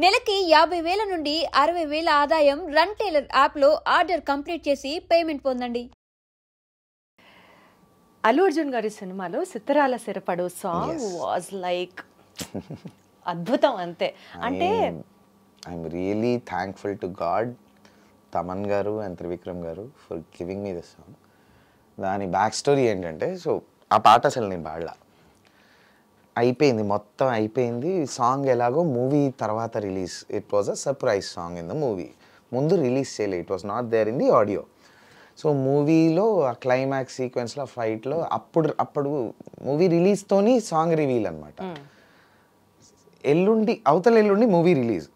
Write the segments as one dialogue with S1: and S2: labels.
S1: నెలకి 50,000 నుండి 60,000 ఆదాయం రన్ టైలర్ యాప్లో ఆర్డర్ కంప్లీట్ చేసి పేమెంట్ పొందండి.
S2: అల్లు అర్జున్ గారి సినిమాలో సిత్తరాల సిరపడు సాంగ్ వాజ్ లైక్ అద్భుతం అంతే. అంటే
S3: I'm really thankful to God, Thaman గారు అండ్ త్రివిక్రమ్ గారు for giving me this song. దాని బ్యాక్ స్టోరీ ఏంటంటే, సో ఆ పాట అసలు నేను పాడలా, అయిపోయింది మొత్తం అయిపోయింది. సాంగ్ ఎలాగో మూవీ తర్వాత release, it was a surprise song in the movie. ముందు రిలీజ్ చేయలే, it was not there in the audio. So మూవీలో ఆ క్లైమాక్స్ సీక్వెన్స్లో ఫైట్లో అప్పుడు మూవీ రిలీజ్తోని సాంగ్ రివీల్ అనమాట. అవతల ఎల్లుండి మూవీ రిలీజ్,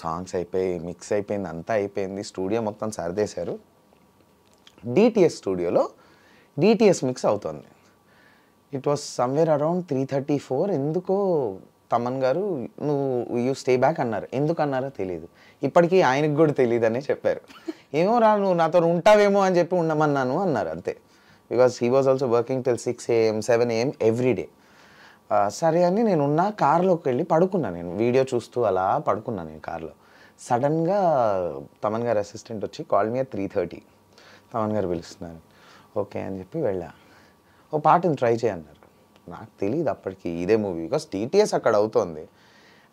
S3: సాంగ్స్ అయిపోయి మిక్స్ అయిపోయింది, అంతా అయిపోయింది, స్టూడియో మొత్తం సర్దేశారు. డిటిఎస్ స్టూడియోలో డిటిఎస్ మిక్స్ అవుతుంది. It was somewhere around 3:34. ఎందుకో తమన్ గారు యూ స్టే బ్యాక్ అన్నారు. ఎందుకు అన్నారో తెలియదు, ఇప్పటికీ ఆయనకు కూడా తెలియదు అనే చెప్పారు. ఏమో రా, నువ్వు నాతో ఉంటావేమో అని చెప్పి ఉండమన్నాను అన్నారు అంతే. Because he was also working till 6 AM 7 AM everyday. సరే అని నేను ఉన్న కార్లోకి వెళ్ళి పడుకున్నాను. నేను వీడియో చూస్తూ అలా పడుకున్నాను నేను కార్లో. సడన్గా తమన్ గారు అసిస్టెంట్ వచ్చి కాల్ మీ 3:30. తమన్ గారు పిలుస్తున్నారు. ఓకే అని చెప్పి వెళ్ళా. ఓ పాటను ట్రై చేయన్నారు. నాకు తెలియదు అప్పటికి ఇదే మూవీ, బికాస్ టీటీఎస్ అక్కడ అవుతోంది.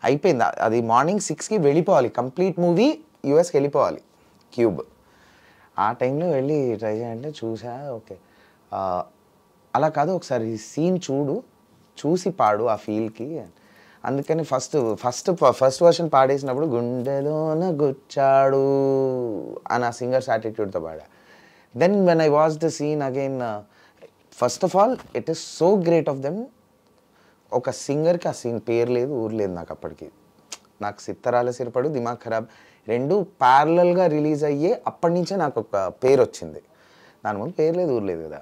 S3: అయిపోయింది అది, మార్నింగ్ 6కి వెళ్ళిపోవాలి, కంప్లీట్ మూవీ యూఎస్కి వెళ్ళిపోవాలి, క్యూబ్. ఆ టైంలో వెళ్ళి ట్రై చేయాలంటే చూసా. ఓకే అలా కాదు, ఒకసారి సీన్ చూసి పాడు ఆ ఫీల్కి. అందుకని ఫస్ట్ వర్షన్ పాడేసినప్పుడు గుండెలోన గుచ్చాడు అని ఆ సింగర్స్ యాటిట్యూడ్తో పాడా. Then when I watch the scene again, first of all it is so great of them. ఒక సింగర్కి ఆ సీన్ పేరు లేదు, ఊరు లేదు నాకు అప్పటికి. నాకు సిత్తరాల సిరపడు, దిమాగ్ ఖరాబ్ రెండు ప్యారలల్గా రిలీజ్ అయ్యే అప్పటి నుంచే నాకు ఒక పేరు వచ్చింది. దాని ముందు పేరు లేదు, ఊరు లేదు కదా.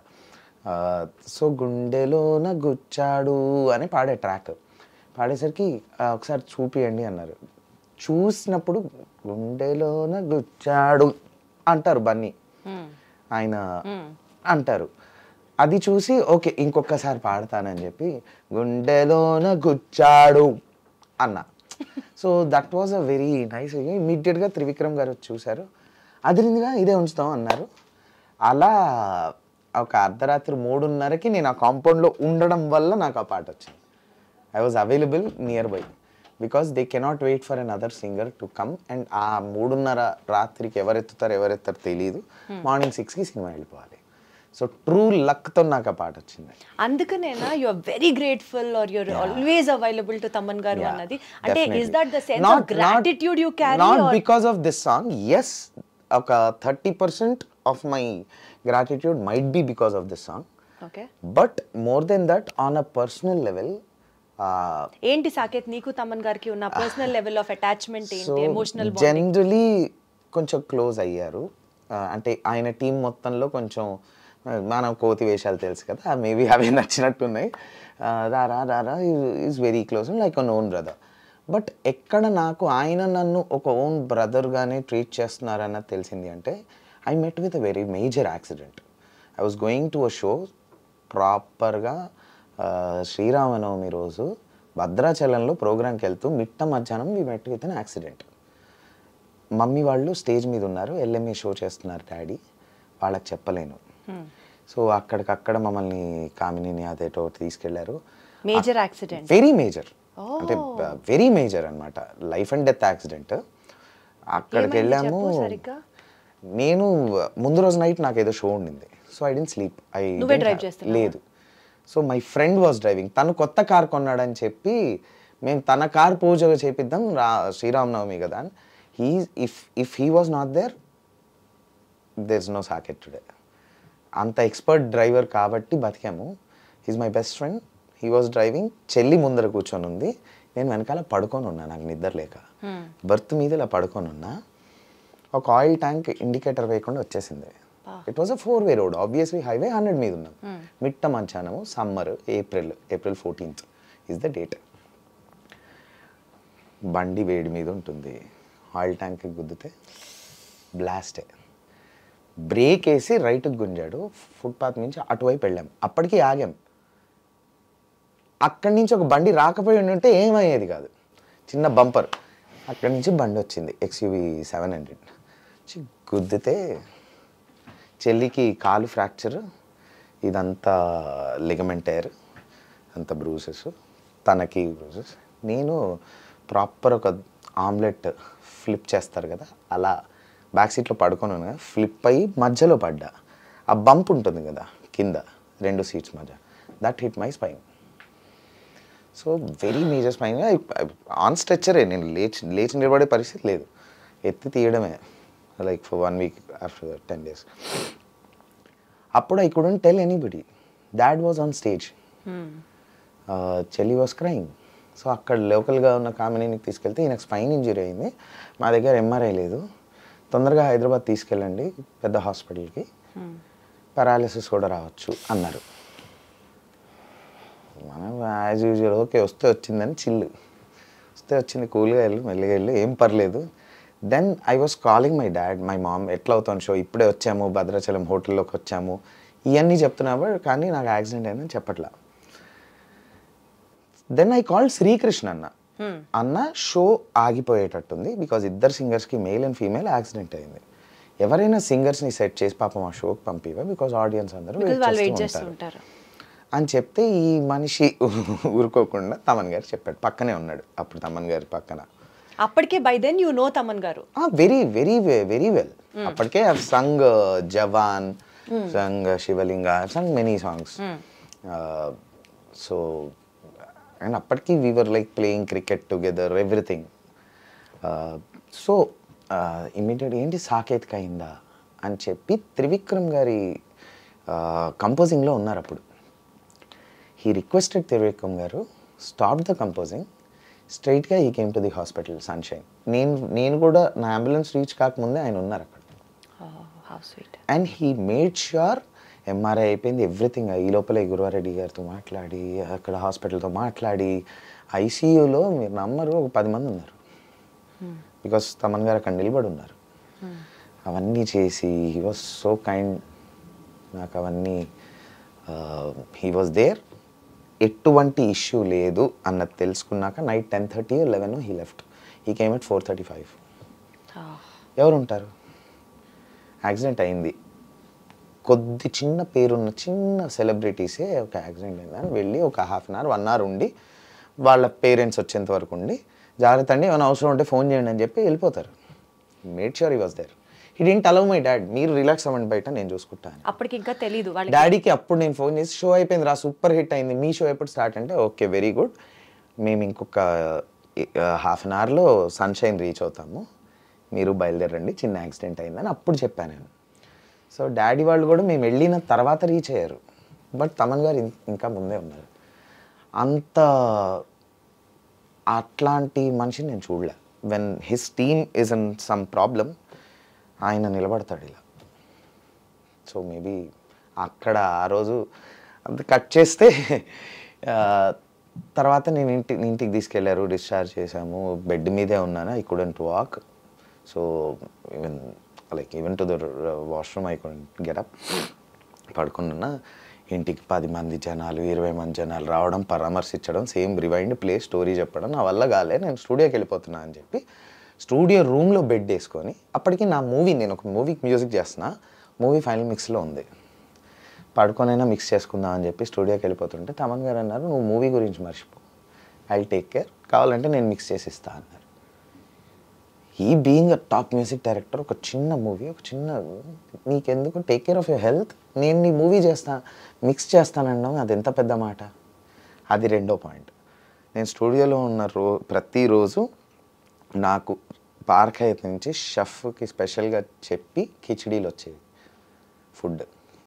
S3: సో గుండెలోన గుచ్చాడు అని పాడే ట్రాక్ పాడేసరికి ఒకసారి చూపియండి అన్నారు. చూసినప్పుడు గుండెలోన గుచ్చాడు అంటారు బన్నీ, ఆయన అంటారు. అది చూసి ఓకే ఇంకొకసారి పాడతానని చెప్పి గుండెలోన గుచ్చాడు అన్నా. So that was a very nice. ఇమ్మీడియట్గా త్రివిక్రమ్ గారు చూశారు, అదిరిందిగా ఇదే ఉంచుతాం అన్నారు. అలా ఒక అర్ధరాత్రి 3:30కి నేను ఆ కాంపౌండ్లో ఉండడం వల్ల నాకు ఆ పాట వచ్చింది. I was available nearby, because they cannot wait for another singer to come. And ఆ 3:30 రాత్రికి ఎవరెత్తారో తెలియదు, మార్నింగ్ 6కి సినిమా వెళ్ళిపోవాలి. సో ట్రూ లక్తో నాకు ఆ పాట వచ్చింది.
S2: అందుకనేనా you are very grateful or you are always available to Thaman గారు అన్నది? అంటే is that the sense of gratitude you carry?
S3: Not because of this song, yes, ఒక 30% of my gratitude might be because of this song.
S2: Okay.
S3: But more than that, on a personal level,
S2: ఏంటి సాకేత్ నీకు తమన్ గారికి ఉన్న personal level of attachment ఏంటి, emotional bonding?
S3: Generally కొంచెం close అయ్యారు. అంటే ఆయన టీం మొత్తంలో కొంచెం మనం కోతి వేషాలు తెలుసు కదా, మేబీ అవి నచ్చినట్టున్నాయి. రారా is very close, like an own brother. But ఎక్కడ నాకు ఆయన నన్ను ఒక ఓన్ బ్రదర్గానే ట్రీట్ చేస్తున్నారన్నది తెలిసింది అంటే, I met with a very major accident. I was going to a show, ప్రాపర్గా శ్రీరామనవమి రోజు భద్రాచలంలో ప్రోగ్రామ్కి వెళ్తూ మిట్ట మధ్యాహ్నం we met with an accident. Mummy వాళ్ళు స్టేజ్ మీద ఉన్నారు, LMA షో చేస్తున్నారు డాడీ, వాళ్ళకి చెప్పలేను. సో అక్కడికక్కడ మమ్మల్ని కామినీని అదేటో తీసుకెళ్లారు.
S2: మేజర్ యాక్సిడెంట్,
S3: వెరీ మేజర్, అంటే వెరీ మేజర్ అనమాట, లైఫ్ అండ్ డెత్ యాక్సిడెంట్. అక్కడికి వెళ్ళాము. నేను ముందు రోజు నైట్ నాకు ఏదో షో ఉండింది, సో ఐ డెంట్ స్లీప్. లేదు, so my friend was driving. తను కొత్త కార్ కొన్నాడని చెప్పి మేము తన కార్ పూజ చేపిద్దాం శ్రీరామనవమి కదా అని. If he was not there is no Saketh today. అంత ఎక్స్పర్ట్ డ్రైవర్ కాబట్టి బతికాము. He's my best friend, he was driving. చెల్లి ముందర కూర్చొని ఉంది, నేను వెనకాల పడుకొని ఉన్నా, నాకు నిద్ర లేక బర్త్ మీద ఇలా పడుకొని ఉన్నా. ఒక ఆయిల్ ట్యాంక్ ఇండికేటర్ వేయకుండా వచ్చేసింది. It was a 4-way road, obviously highway 100 మీద ఉన్నాం. మిట్ట మధ్యాహ్నము, summer, April 14th is the date. బండి వేడి మీద ఉంటుంది, ఆయిల్ ట్యాంక్కి గుద్దితే బ్లాస్టే. బ్రేక్ వేసి రైట్కి గుంజాడు, ఫుట్పాత్ నుంచి అటువైపు వెళ్ళాం. అప్పటికి ఆగాం. అక్కడి నుంచి ఒక బండి రాకపోయి ఉంటే ఏమయ్యేది కాదు. చిన్న బంపర్, అక్కడి నుంచి బండి వచ్చింది XUV 700 గుద్దితే చెల్లికి కాలు ఫ్రాక్చర్, ఇదంతా లిగమెంట్ టైర్, అంత బ్రూసెస్, తనకి బ్రూసెస్. నేను ప్రాపర్ ఒక ఆమ్లెట్ ఫ్లిప్ చేస్తారు కదా అలా బ్యాక్ సీట్లో పడుకొని ఉన్నా, ఫ్లిప్ అయ్యి మధ్యలో పడ్డా. ఆ బంప్ ఉంటుంది కదా కింద 2 సీట్స్ మధ్య, that hit my spine. So very major spine. On స్ట్రెచ్చరే, నేను లేచి నిలబడే పరిస్థితి లేదు, ఎత్తి తీయడమే like for 1 week after 10 days. అప్పుడు I couldn't tell anybody. Dad was on stage, చెల్లి వాజ్ క్రైయింగ్. సో అక్కడ లోకల్గా ఉన్న కామినీకి తీసుకెళ్తే ఈయనకు స్పైన్ ఇంజరీ అయింది, మా దగ్గర MRI లేదు, తొందరగా హైదరాబాద్ తీసుకెళ్ళండి పెద్ద హాస్పిటల్కి, పారాలిసిస్ కూడా రావచ్చు అన్నారు. మనం యాజ్ యూజువల్ ఓకే వస్తే వచ్చిందని చిల్లు, వస్తే వచ్చింది కూల్గా వెళ్ళు, మెల్లిగా వెళ్ళు, ఏం పర్లేదు. Then I was calling my dad, my mom, ఎట్లా అవుతాను షో, ఇప్పుడే వచ్చాము భద్రాచలం హోటల్లోకి వచ్చాము, ఇవన్నీ చెప్తున్నావు కానీ నాకు యాక్సిడెంట్ అయిందని చెప్పట్లా. దెన్ ఐ కాల్డ్ శ్రీకృష్ణ అన్న షో ఆగిపోయేటట్టుంది, బికాజ్ ఇద్దరు సింగర్స్కి మేల్ అండ్ ఫీమేల్ యాక్సిడెంట్ అయింది, ఎవరైనా సింగర్స్ని సెట్ చేసి పాపం ఆ షోకి పంపివా, బికాజ్ ఆడియన్స్ అందరూ వెయిట్ చేస్తుంటారు అని చెప్తే ఈ మనిషి ఊరుకోకుండా తమన్ గారు చెప్పాడు, పక్కనే ఉన్నాడు అప్పుడు తమన్ గారి పక్కన.
S2: అప్పటికే by then you know Thaman గారు?
S3: Very very very well. అప్పటికే I sung Jawan, sung Shivalinga, sung many songs. So and అప్పటికి we were like playing cricket together, everything. So immediate ఏంటి సాకేతిక అయిందా అని చెప్పి త్రివిక్రమ్ గారి కంపోజింగ్లో ఉన్నారు అప్పుడు. హీ రిక్వెస్టెడ్ త్రివిక్రమ్ గారు స్టాప్ ద కంపోజింగ్, స్ట్రైట్గా he came to the hospital sunshine. నేను కూడా నా అంబులెన్స్ రీచ్ కాకముందే ఆయన ఉన్నారు అక్కడ. And he made sure MRI అయిపోయింది, ఎవ్రీథింగ్. ఈ లోపలే గురువారెడ్డి గారితో మాట్లాడి, అక్కడ హాస్పిటల్తో మాట్లాడి, ICUలో మీరు నమ్మరు ఒక 10 మంది ఉన్నారు, బికాస్ తమన్ గారు అక్కడ నిలబడి ఉన్నారు. అవన్నీ చేసి హీ వాజ్ సో కైండ్, నాకు అవన్నీ హీ వాజ్ దేర్. ఎటువంటి ఇష్యూ లేదు అన్నది తెలుసుకున్నాక night 10:30 or 11 he left. He came at 4:35. ఎవరు ఉంటారు? యాక్సిడెంట్ అయింది, కొద్ది చిన్న పేరున్న చిన్న సెలబ్రిటీసే ఒక యాక్సిడెంట్ అయిందని వెళ్ళి ఒక 1/2 hour 1 hour ఉండి వాళ్ళ పేరెంట్స్ వచ్చేంత వరకు ఉండి, జాగ్రత్త అండి ఏమైనా అవసరం ఉంటే ఫోన్ చేయండి అని చెప్పి వెళ్ళిపోతారు. Made sure he was there. He didn't allow my dad, మీరు రిలాక్స్ అవ్వండి బయట, నేను చూసుకుంటాను.
S2: అప్పటికి ఇంకా తెలీదు
S3: డాడీకి. అప్పుడు నేను ఫోన్ చేసి షో అయిపోయింది రా, సూపర్ హిట్ అయింది, మీ షో ఎప్పుడు స్టార్ట్ అంటే ఓకే వెరీ గుడ్, మేము ఇంకొక 1/2 hourలో సన్షైన్ రీచ్ అవుతాము, మీరు బయలుదేరండి, చిన్న యాక్సిడెంట్ అయిందని అప్పుడు చెప్పాను నేను. సో డాడీ వాళ్ళు కూడా మేము వెళ్ళిన తర్వాత రీచ్ అయ్యారు, బట్ తమన్ గారు ఇంకా ముందే ఉన్నారు. అంత అట్లాంటి మనిషిని నేను చూడలే. When his team is in some problem, ఆయన నిలబడతాడు ఇలా. సో మేబీ అక్కడ ఆ రోజు అంత కట్ చేస్తే తర్వాత నేను ఇంటికి తీసుకెళ్లారు, డిశ్చార్జ్ చేశాము, బెడ్ మీదే ఉన్నాను, I couldn't walk. So even to the washroom I couldn't get up. పడుకున్నా, ఇంటికి 10 మంది జనాలు 20 మంది జనాలు రావడం, పరామర్శించడం, సేమ్ రివైండ్ ప్లే స్టోరీ చెప్పడం నా వల్ల కాలే, నేను స్టూడియోకి వెళ్ళిపోతున్నా అని చెప్పి స్టూడియో రూమ్లో బెడ్ వేసుకొని, అప్పటికి నా మూవీ, నేను ఒక మూవీకి మ్యూజిక్ చేస్తున్నా, మూవీ ఫైనల్ మిక్స్లో ఉంది, పడుకొనైనా మిక్స్ చేసుకుందాం అని చెప్పి స్టూడియోకి వెళ్ళిపోతుంటే తమన్ గారు అన్నారు, నువ్వు మూవీ గురించి మర్చిపో, ఐ టేక్ కేర్, కావాలంటే నేను మిక్స్ చేసి ఇస్తా అన్నారు. ఈ being a top music director, ఒక చిన్న మూవీ, ఒక చిన్న నీకెందుకు, take care of your health, నేను నీ మూవీ చేస్తాను, మిక్స్ చేస్తానన్నాం, అది ఎంత పెద్ద మాట. అది రెండో పాయింట్. నేను స్టూడియోలో ఉన్న ప్రతిరోజు నాకు పార్క్ అయితే నుంచి షెఫ్కి స్పెషల్గా చెప్పి కిచిడీలు వచ్చేవి ఫుడ్.